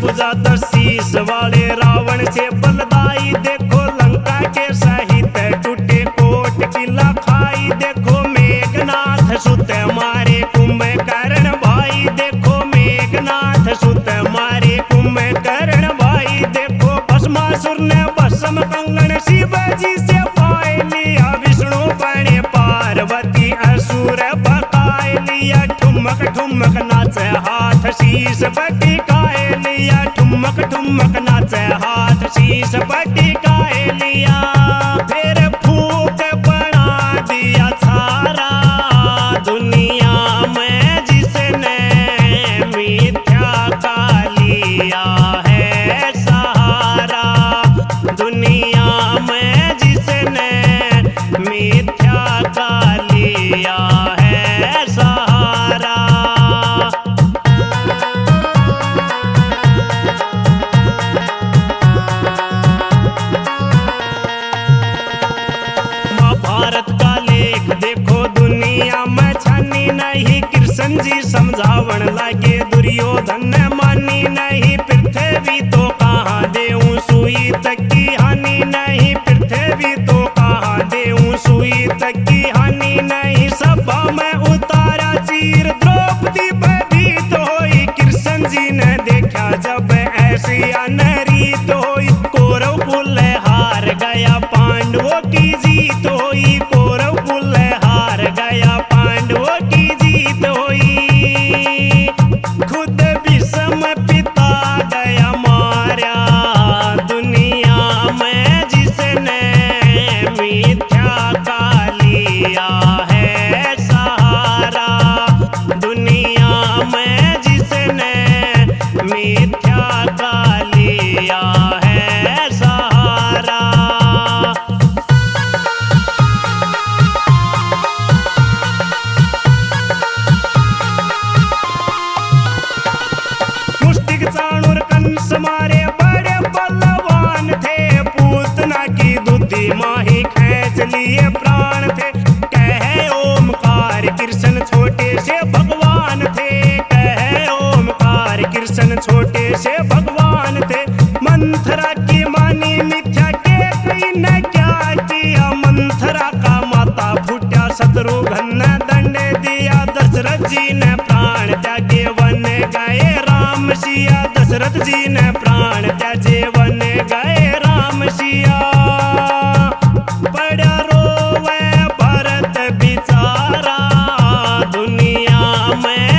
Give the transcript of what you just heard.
बुझाता शीश वाले रावण से बलदाई। देखो लंका के सहित टूटे कोट किला खाई। देखो मेघनाथ सुत मारे कुंभकर्ण भाई। देखो मेघनाथ सुत मारे कुंभकर्ण भाई। देखो भस्मासुर ने भस्म कंगन शिव जी से पाए लिया। विष्णु बने पार्वती असुर बकाए लिया। ठुमक ठुमक नाचे हाथ शीश बटिकाए लिया। ठुमक ठुमक नाचे हाथ शीश बटिकाए लिया। फिर फूक बना दिया सारा दुनिया में जिसने मिथ्या का लिया है सहारा। दुनिया में जिसने मिथ्या का लिया है सहारा। महाभारत का लेख देखो दुनिया में छानी नहीं। कृष्ण जी समझावन लागे दुर्योधन ने मानी नहीं। पृथ्वी तो कहाँ देऊं सुई तक की हानि नहीं। पृथ्वी तो कहाँ देऊं सुई तक की हानि नहीं। सभा में उतारा चीर द्रौपदी भयभीत होई। कृष्ण जी ने देखा जब ऐसी अनरीत होई। कौरव कुल हार गया पांडवों की जीत होई। कौरव कुल हार गया पांडवों की जीत होई। खुद भीष्म पिता गया मारा दुनिया में जिसने मिथ्या का लिया है सहारा। दुनिया में जिसने मिथ्या का लिया है सहारा। मुष्टिक चाणूर कंस मारे बड़े बलवान थे। पूतना की दुधि माही खींच लिए प्राण थे। कहे ओमकार कृष्ण छोटे से भगवान थे। कहे ओमकार कृष्ण छोटे से भगवान थे। मंथरा की मानी मिथ्या के कई ने क्या किया। मंथरा का माता फूटा शत्रुघ्न ने दंड दिया। दशरथ जी ने प्राण त्यागे वन गए राम सिया। दशरथ जी ने प्राण त्यागे वन गए राम सिया। बड़ा रोवे भरत बिचारा दुनिया में